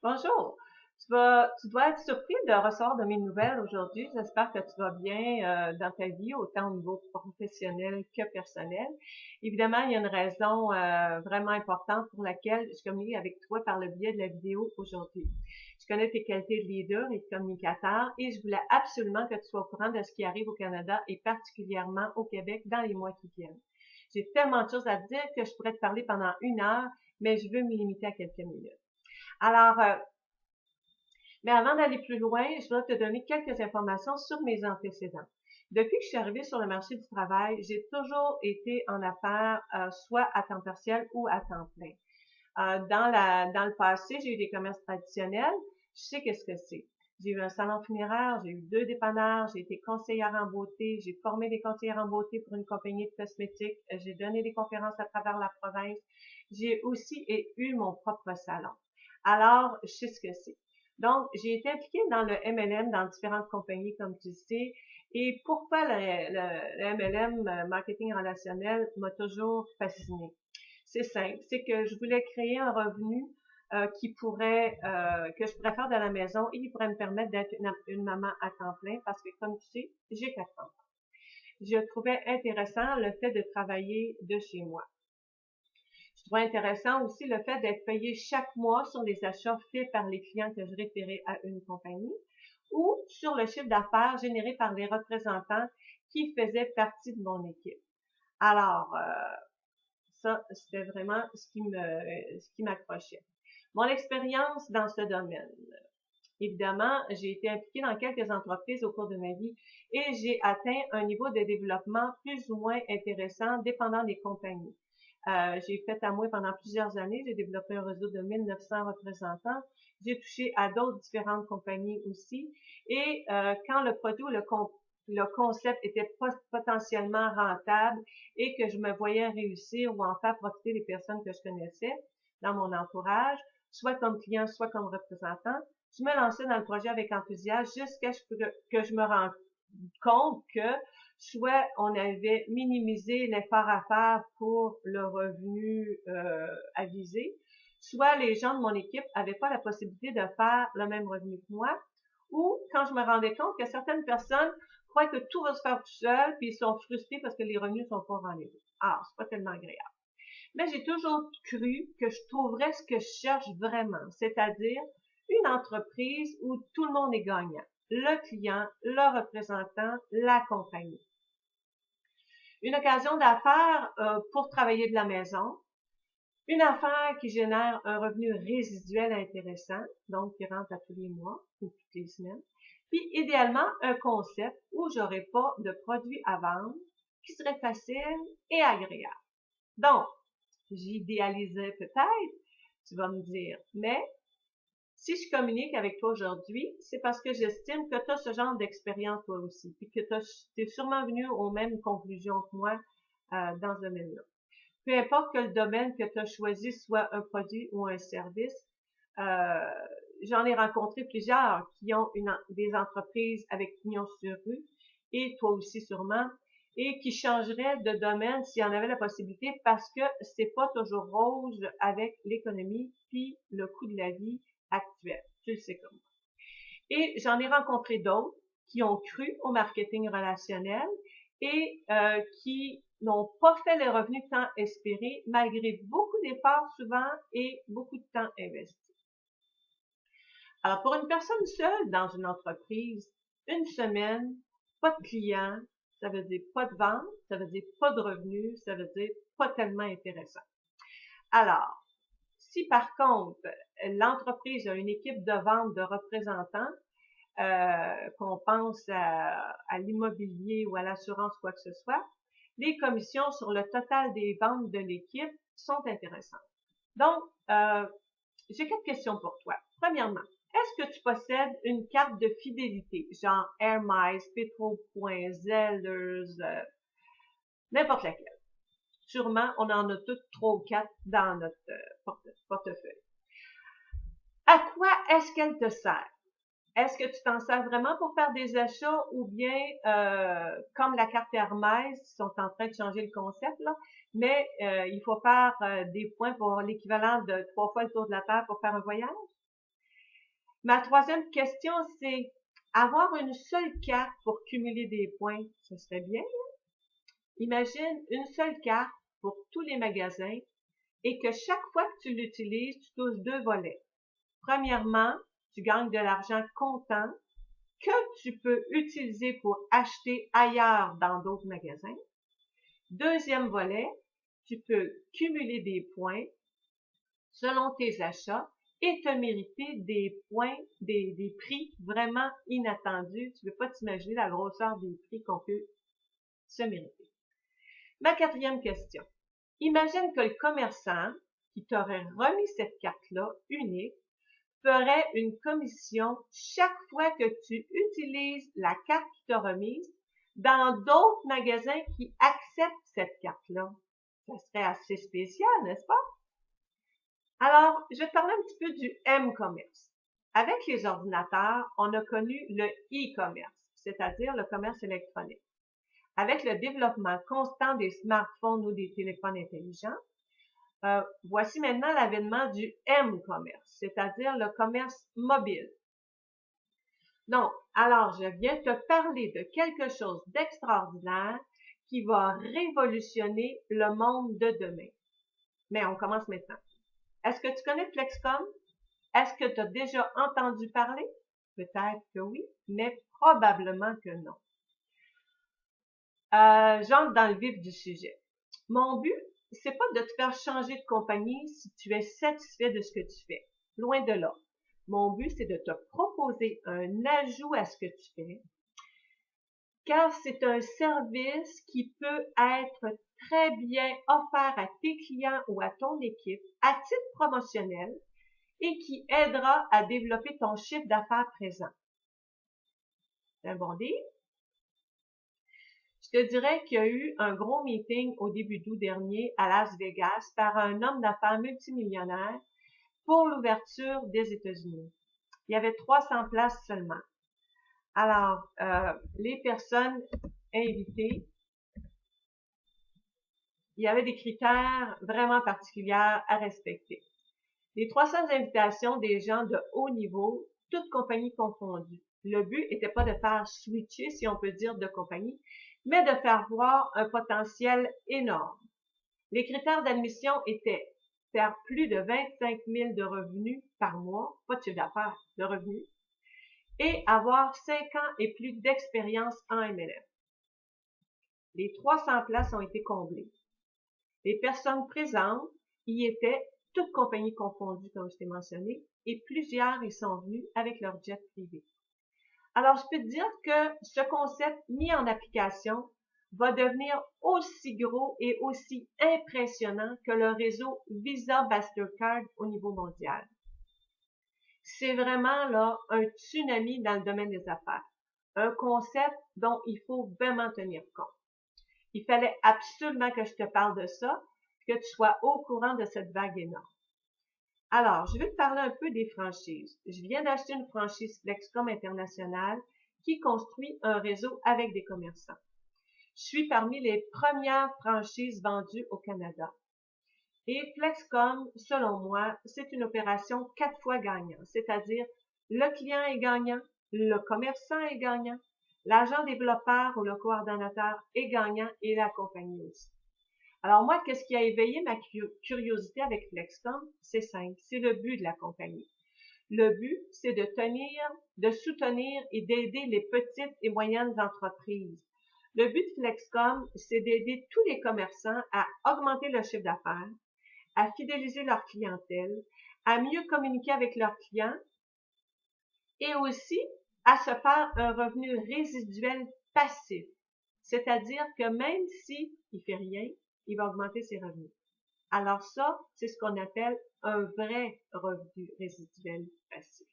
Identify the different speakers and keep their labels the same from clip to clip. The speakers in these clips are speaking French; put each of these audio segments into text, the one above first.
Speaker 1: Bonjour. Tu dois être surpris de recevoir de mes nouvelles aujourd'hui. J'espère que tu vas bien dans ta vie, autant au niveau professionnel que personnel. Évidemment, il y a une raison vraiment importante pour laquelle je communique avec toi par le biais de la vidéo aujourd'hui. Je connais tes qualités de leader et de communicateur et je voulais absolument que tu sois au courant de ce qui arrive au Canada et particulièrement au Québec dans les mois qui viennent. J'ai tellement de choses à te dire que je pourrais te parler pendant 1 heure, mais je veux me limiter à quelques minutes. Alors, mais avant d'aller plus loin, je dois te donner quelques informations sur mes antécédents. Depuis que je suis arrivée sur le marché du travail, j'ai toujours été en affaires, soit à temps partiel ou à temps plein. Dans le passé, j'ai eu des commerces traditionnels. Je sais qu'est-ce que c'est. J'ai eu un salon funéraire, j'ai eu 2 dépanneurs, j'ai été conseillère en beauté, j'ai formé des conseillères en beauté pour une compagnie de cosmétiques, j'ai donné des conférences à travers la province. J'ai aussi eu mon propre salon. Alors, je sais ce que c'est. Donc, j'ai été impliquée dans le MLM dans différentes compagnies, comme tu le sais. Et pourquoi le MLM, marketing relationnel, m'a toujours fascinée? C'est simple, c'est que je voulais créer un revenu que je pourrais faire de la maison et qui pourrait me permettre d'être une maman à temps plein parce que, comme tu sais, j'ai 4 ans. Je trouvais intéressant le fait de travailler de chez moi. Je trouvais intéressant aussi le fait d'être payé chaque mois sur les achats faits par les clients que je référais à une compagnie ou sur le chiffre d'affaires généré par les représentants qui faisaient partie de mon équipe. Alors, ça, c'était vraiment ce qui m'accrochait. Mon expérience dans ce domaine. Évidemment, j'ai été impliquée dans quelques entreprises au cours de ma vie et j'ai atteint un niveau de développement plus ou moins intéressant dépendant des compagnies. J'ai fait à moi pendant plusieurs années, j'ai développé un réseau de 1900 représentants. J'ai touché à d'autres différentes compagnies aussi. Et quand le produit ou le concept était potentiellement rentable et que je me voyais réussir ou en faire profiter les personnes que je connaissais dans mon entourage, soit comme client, soit comme représentant, je me lançais dans le projet avec enthousiasme jusqu'à ce que je me rende compte que soit on avait minimisé l'effort à faire pour le revenu à viser, soit les gens de mon équipe n'avaient pas la possibilité de faire le même revenu que moi, ou quand je me rendais compte que certaines personnes croient que tout va se faire tout seul, puis ils sont frustrés parce que les revenus sont pas au rendez-vous. Ah, c'est pas tellement agréable. Mais j'ai toujours cru que je trouverais ce que je cherche vraiment, c'est-à-dire une entreprise où tout le monde est gagnant. Le client, le représentant, la compagnie. Une occasion d'affaires pour travailler de la maison. Une affaire qui génère un revenu résiduel intéressant, donc qui rentre à tous les mois ou toutes les semaines. Puis idéalement, un concept où j'aurais pas de produits à vendre, qui serait facile et agréable. Donc, j'idéalisais peut-être, tu vas me dire, mais si je communique avec toi aujourd'hui, c'est parce que j'estime que tu as ce genre d'expérience toi aussi, puis que tu es sûrement venu aux mêmes conclusions que moi dans ce domaine-là. Peu importe que le domaine que tu as choisi soit un produit ou un service, euh, j'en ai rencontré plusieurs qui ont des entreprises avec pignon sur rue, et toi aussi sûrement, et qui changeraient de domaine s'il y en avait la possibilité parce que c'est pas toujours rose avec l'économie puis le coût de la vie actuel. Tu le sais comme moi. Et j'en ai rencontré d'autres qui ont cru au marketing relationnel et qui n'ont pas fait les revenus tant espérés malgré beaucoup d'efforts souvent et beaucoup de temps investi. Alors, pour une personne seule dans une entreprise, une semaine, pas de clients, ça veut dire pas de vente, ça veut dire pas de revenus, ça veut dire pas tellement intéressant. Alors, si par contre, l'entreprise a une équipe de vente de représentants, qu'on pense à l'immobilier ou à l'assurance, quoi que ce soit, les commissions sur le total des ventes de l'équipe sont intéressantes. Donc, j'ai quelques questions pour toi. Premièrement, est-ce que tu possèdes une carte de fidélité, genre Air Miles, Petro-Points, Zellers, n'importe laquelle? Sûrement, on en a toutes 3 ou 4 dans notre portefeuille. À quoi est-ce qu'elle te sert? Est-ce que tu t'en sers vraiment pour faire des achats ou bien, comme la carte Hermès, ils sont en train de changer le concept, là, mais il faut faire des points pour l'équivalent de 3 fois le tour de la Terre pour faire un voyage? Ma troisième question, c'est avoir une seule carte pour cumuler des points, ça serait bien. Imagine une seule carte pour tous les magasins et que chaque fois que tu l'utilises, tu touches deux volets. Premièrement, tu gagnes de l'argent comptant que tu peux utiliser pour acheter ailleurs dans d'autres magasins. Deuxième volet, tu peux cumuler des points selon tes achats et te mériter des points, des prix vraiment inattendus. Tu ne peux pas t'imaginer la grosseur des prix qu'on peut se mériter. Ma quatrième question. Imagine que le commerçant qui t'aurait remis cette carte-là unique ferait une commission chaque fois que tu utilises la carte qu'il t'a remise dans d'autres magasins qui acceptent cette carte-là. Ça serait assez spécial, n'est-ce pas? Alors, je vais te parler un petit peu du M-commerce. Avec les ordinateurs, on a connu le e-commerce, c'est-à-dire le commerce électronique. Avec le développement constant des smartphones ou des téléphones intelligents, voici maintenant l'avènement du M-commerce, c'est-à-dire le commerce mobile. Donc, alors, je viens te parler de quelque chose d'extraordinaire qui va révolutionner le monde de demain. Mais on commence maintenant. Est-ce que tu connais Flexcom? Est-ce que tu as déjà entendu parler? Peut-être que oui, mais probablement que non. J'entre dans le vif du sujet. Mon but, c'est pas de te faire changer de compagnie si tu es satisfait de ce que tu fais. Loin de là. Mon but, c'est de te proposer un ajout à ce que tu fais, car c'est un service qui peut être très bien offert à tes clients ou à ton équipe à titre promotionnel et qui aidera à développer ton chiffre d'affaires présent. C'est un bon deal? Je te dirais qu'il y a eu un gros meeting au début d'août dernier à Las Vegas par un homme d'affaires multimillionnaire pour l'ouverture des États-Unis. Il y avait 300 places seulement. Alors, les personnes invitées, il y avait des critères vraiment particuliers à respecter. Les 300 invitations des gens de haut niveau, toutes compagnies confondues. Le but n'était pas de faire switcher, si on peut dire, de compagnie, mais de faire voir un potentiel énorme. Les critères d'admission étaient faire plus de 25 000 de revenus par mois, pas de chiffre d'affaires, de revenus, et avoir 5 ans et plus d'expérience en MLM. Les 300 places ont été comblées. Les personnes présentes y étaient toutes compagnies confondues, comme je t'ai mentionné, et plusieurs y sont venus avec leur jet privé. Alors, je peux te dire que ce concept mis en application va devenir aussi gros et aussi impressionnant que le réseau Visa Mastercard au niveau mondial. C'est vraiment là un tsunami dans le domaine des affaires. Un concept dont il faut vraiment tenir compte. Il fallait absolument que je te parle de ça, que tu sois au courant de cette vague énorme. Alors, je vais te parler un peu des franchises. Je viens d'acheter une franchise Flexcom International qui construit un réseau avec des commerçants. Je suis parmi les premières franchises vendues au Canada. Et Flexcom, selon moi, c'est une opération 4 fois gagnant, c'est-à-dire le client est gagnant, le commerçant est gagnant, l'agent développeur ou le coordonnateur est gagnant et la compagnie aussi. Alors moi, qu'est-ce qui a éveillé ma curiosité avec Flexcom? C'est simple, c'est le but de la compagnie. Le but, c'est de soutenir et d'aider les petites et moyennes entreprises. Le but de Flexcom, c'est d'aider tous les commerçants à augmenter leur chiffre d'affaires, à fidéliser leur clientèle, à mieux communiquer avec leurs clients et aussi à se faire un revenu résiduel passif. C'est-à-dire que même s'il ne fait rien, il va augmenter ses revenus. Alors ça, c'est ce qu'on appelle un vrai revenu résiduel passif.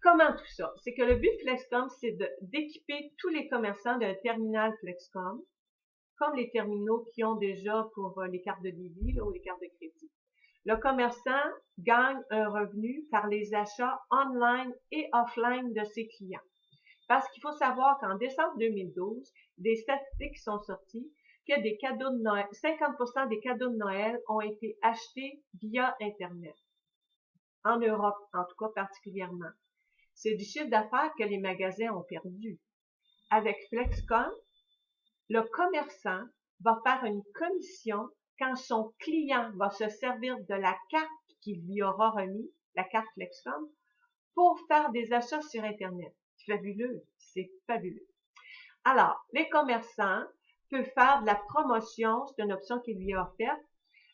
Speaker 1: Comment tout ça? C'est que le but de Flexcom, c'est d'équiper tous les commerçants d'un terminal Flexcom, comme les terminaux qui ont déjà pour les cartes de débit ou les cartes de crédit. Le commerçant gagne un revenu par les achats online et offline de ses clients. Parce qu'il faut savoir qu'en décembre 2012, des statistiques sont sorties que des cadeaux de Noël, 50% des cadeaux de Noël ont été achetés via Internet. en Europe en tout cas particulièrement. C'est du chiffre d'affaires que les magasins ont perdu. Avec Flexcom, le commerçant va faire une commission quand son client va se servir de la carte qu'il lui aura remis, la carte Flexcom, pour faire des achats sur Internet. C'est fabuleux, c'est fabuleux. Alors, les commerçants peuvent faire de la promotion, c'est une option qui lui est offerte.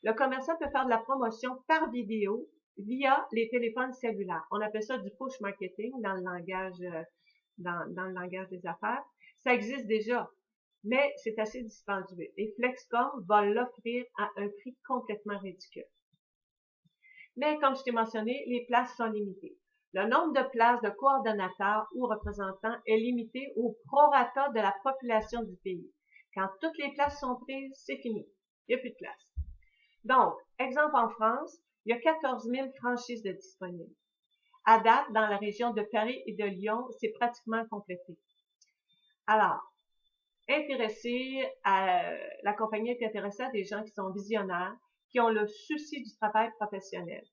Speaker 1: Le commerçant peut faire de la promotion par vidéo via les téléphones cellulaires. On appelle ça du push marketing dans le langage, dans le langage des affaires. Ça existe déjà, mais c'est assez dispendieux. Et Flexcom va l'offrir à un prix complètement ridicule. Mais comme je t'ai mentionné, les places sont limitées. Le nombre de places de coordonnateurs ou représentants est limité au prorata de la population du pays. Quand toutes les places sont prises, c'est fini. Il n'y a plus de place. Donc, exemple en France, il y a 14 000 franchises de disponibles. À date, dans la région de Paris et de Lyon, c'est pratiquement complété. Alors, la compagnie est intéressée à des gens qui sont visionnaires, qui ont le souci du travail professionnel.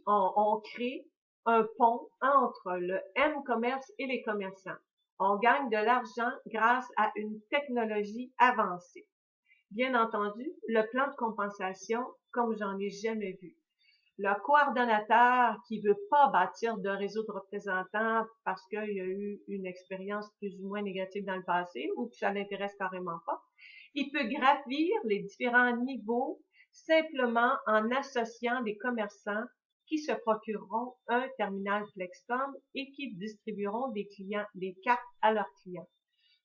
Speaker 1: On crée un pont entre le M-commerce et les commerçants. On gagne de l'argent grâce à une technologie avancée. Bien entendu, le plan de compensation, comme j'en ai jamais vu. Le coordonnateur qui veut pas bâtir de réseau de représentants parce qu'il y a eu une expérience plus ou moins négative dans le passé ou que ça l'intéresse carrément pas, il peut gravir les différents niveaux simplement en associant des commerçants qui se procureront un terminal Flexcom et qui distribueront des cartes à leurs clients.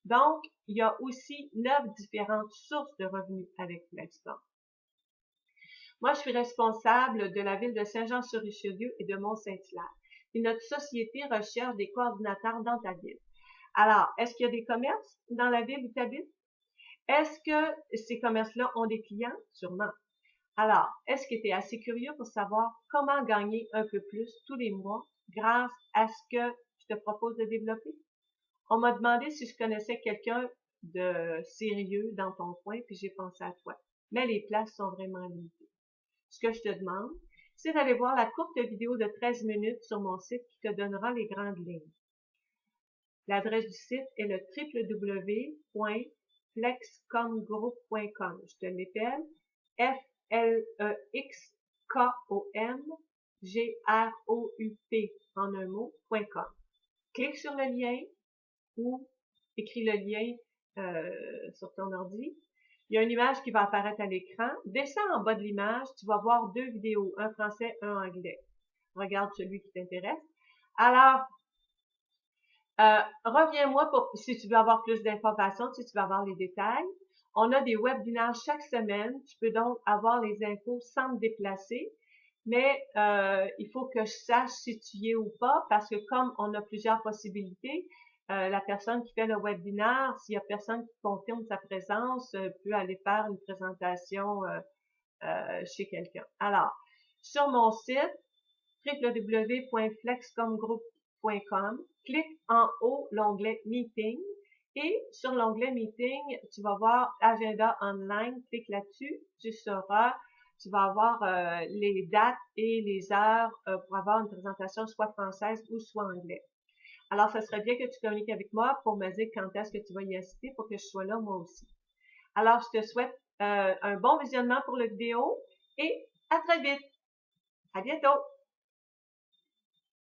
Speaker 1: Donc, il y a aussi 9 différentes sources de revenus avec Flexcom. Moi, je suis responsable de la ville de Saint-Jean-sur-Richelieu et de Mont-Saint-Hilaire. Et notre société recherche des coordinateurs dans ta ville. Alors, est-ce qu'il y a des commerces dans la ville où tu habites? Est-ce que ces commerces-là ont des clients? Sûrement. Alors, est-ce que tu es assez curieux pour savoir comment gagner un peu plus tous les mois grâce à ce que je te propose de développer? On m'a demandé si je connaissais quelqu'un de sérieux dans ton coin, puis j'ai pensé à toi. Mais les places sont vraiment limitées. Ce que je te demande, c'est d'aller voir la courte vidéo de 13 minutes sur mon site qui te donnera les grandes lignes. L'adresse du site est le www.flexcomgroup.com. Je te l'appelle, Flexcomgroup en un mot.com. Clique sur le lien ou écris le lien sur ton ordi. Il y a une image qui va apparaître à l'écran. Descends en bas de l'image, tu vas voir 2 vidéos, un français, un anglais. Regarde celui qui t'intéresse. Alors, reviens-moi si tu veux avoir plus d'informations, si tu veux avoir les détails. On a des webinaires chaque semaine. Tu peux donc avoir les infos sans te déplacer. Mais il faut que je sache si tu y es ou pas, parce que comme on a plusieurs possibilités, la personne qui fait le webinaire, s'il y a personne qui confirme sa présence, peut aller faire une présentation chez quelqu'un. Alors, sur mon site, www.flexcomgroup.com, clique en haut l'onglet Meeting et sur l'onglet Meeting, tu vas voir Agenda online, clique là-dessus, tu vas avoir les dates et les heures pour avoir une présentation soit française ou soit anglais. Alors, ça serait bien que tu communiques avec moi pour me dire quand est-ce que tu vas y assister pour que je sois là moi aussi. Alors, je te souhaite un bon visionnement pour la vidéo et à très vite. À bientôt!